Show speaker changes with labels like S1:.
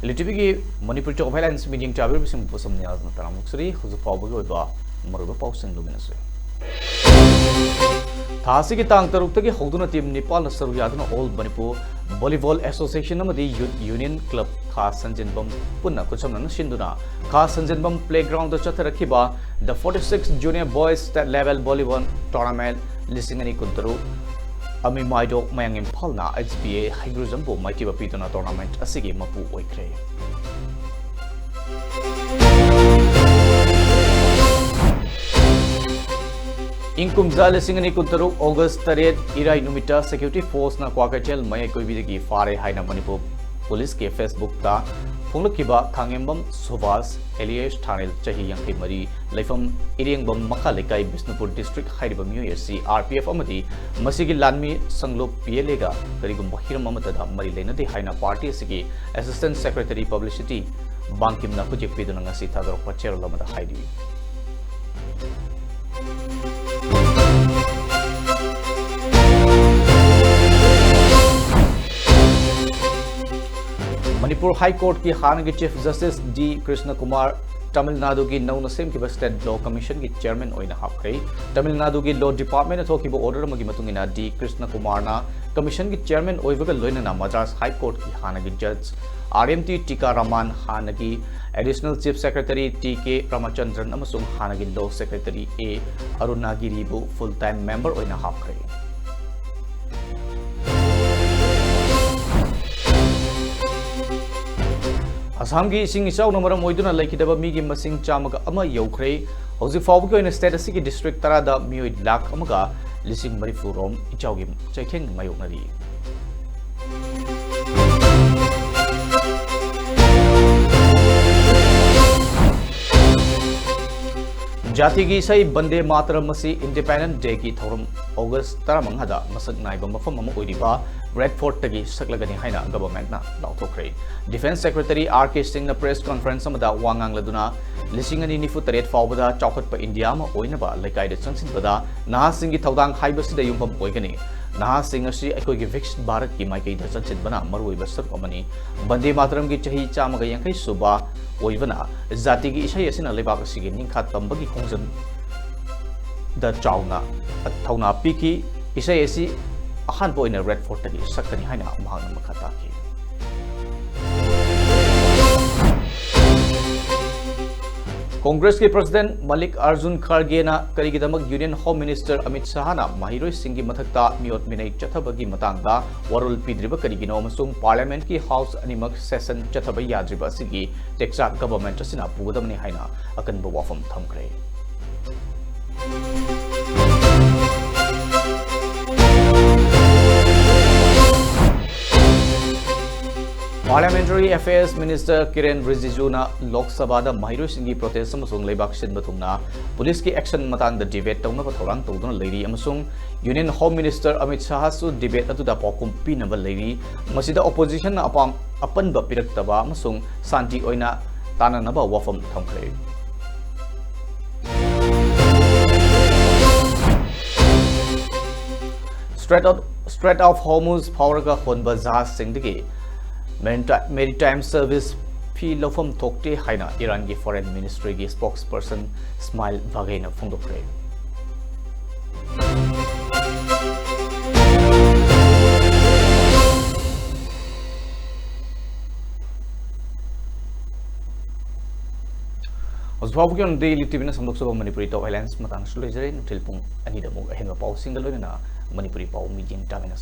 S1: ELITETV की Manipur top headlines medium चाबिर बिसिम पुसम नियाज न तरामुक्सरी हुजु फावबग ओइबा मरुबा पाउसिंग लुमिनसु थासी की तांग तरुक्तगी हौदुना टीम नेपाल न सरुक यादुना ऑल मणिपुर वॉलीबॉल एसोसिएशन अमदी यूनियन क्लब खा संजिनबम पुन्ना कुचमना सिंधुना खा संजिनबम प्लेग्राउंड द चथरखिबा द 46 junior boys state level volleyball tournament लिसिंगनी कुंतरु अमी माइडो मयांग इम्फालना HBA हाइग्रुजम्बो माइटिबा पीदुना टूर्नामेंट असिगी मपु ओइख्रे इंकुमजा लिसिंगनी कुंतरु अगस्त 8 इराई नुमिता सिक्योरिटी फोर्स ना क्वाकटेल मय कोइबिदगी फारे हाइना मणिपुर पुलिस के फेसबुक ता फोंगलकिबा खांगेंबम सुभाष एलियस थानेल चही यांखै मरी लैफम इरेंगबम मखा लेकाई बिष्णुपुर डिस्ट्रिक्ट हाइरिबा म्यूएससी RPF अमदी मसिगी लानमी संगलोप पियलेगा करिगुम बहिरम अमतदा मरी लेनदे हाइना पार्टी सिगी असिस्टेंट सेक्रेटरी पब्लिसिटी बांकिमना खुजिक पिदुना ngasi थादरप चेरल अमदा हाइदि मणिपुर हाई कोर्ट की हाल के chief justice D Krishna Kumar Tamil Nadu की नौना सेमखिबा स्टेट लॉ कमीशन की चेयरमैन ओइना हापखै तमिलनाडु की लॉ डिपार्टमेंट थोकिबा ऑर्डर मगी मतुंगिना D कृष्ण कुमार ना कमीशन की चेयरमैन ओइबगा लोइना मद्रास हाई कोर्ट की हाल की जज RMT टीका रमान हाल की additional chief secretary TK Ramachandran अमसुंग हाल की लॉ सेक्रेटरी A अरुणागिरीबु फुल टाइम मेंबर ओइना हापखै असम की इसिंग इचाउना मरम ओइदुना लैखिदबा मीगी मसिंग चामगा अमा यौख्रै हौजि फावबगी ओइना स्टेट असि डिस्ट्रिक्ट 10 दा मियोइ लाख अमगा लिसिंग मरिफु रोम इचाउगी चैखेंग मायोगनरी जाति की सही बंदे मातरम मसी इंडिपेंडेंट डे की थौरम अगस्त 15 दा मसक नाइबा मफम अमा ओइरिबा रेड फोर्ट तगी सकलगनी हाइना गवर्नमेंट ना लाउथोख्रे डिफेंस सेक्रेटरी RK सिंह ना प्रेस कॉन्फ्रेंस अमदा वांगांग लदुना लिसिंग अनि निफु तरेट फावबदा चौखटप इंडिया मा ओइनबा लेकाइद चंसिनबदा नहा सिंह की थौदांग हाइबसिदा युमपम ओइगनी नहा सिंह असि अखोगी विक्स भारत की माइकैदा चंसिनबना मरुइबा सरुक अमनी बंदे मातरम की चही चामगा यांखै सुबा ओइबना जाति की इसाई असिना लेबाक असिगी निंखा तंबगी खोंजन द चाउना थौना पीकी इसाई असि अहान बोइना रेड फोर्ट तगी सकनी हाइना महान मखता की कांग्रेस के प्रेसिडेंट मल्लिकार्जुन खड़गे ना करीगिदमक union home minister Amit Shah ना महिरोई सिंह की मथक्ता मियोत मिनै चथबगी मतंगदा वरुल पिद्रिबा करीगिनो अमसुंग पार्लियामेंट की हाउस अनिमक सेशन चथब याद्रिबा सिगी टेक्सा गवर्नमेंट असिना पुगदमनि हाइना अकनबो वाफम थमख्रे parliamentary affairs minister Kiren Rijiju ना लोक सभा दा महिरोई सिंह की प्रोटेस्ट अमसुंग लेबाक सिनबा थुंगना पुलिस की एक्शन मतंग दा डिबेट तौनबा थौरांग तौदुना लेरी अमसुंग union home minister Amit Shah सु डिबेट अतुदा पॉकुम पीनबा लेरी मसिदा ऑपोजिशन ना अपनबा पिरक्तबा अमसुंग शांति ओइना ताननबा वाफम थमख्रे स्ट्रेट ऑफ हॉर्मुज फावरगा होनबा जहाज सिंह मेरीटाइम सर्विस फी लौफम थोक्टे हाइना ईरान की फॉरेन मिनिस्ट्री की स्पोक्सपर्सन स्माइल वागेना फोंदोख्रे Oswald on daily TV na samdok sa Manipuri to Islands matang suloy jare nutil pong anida mo ahin mapaw single na Manipuri pa umiging tamin na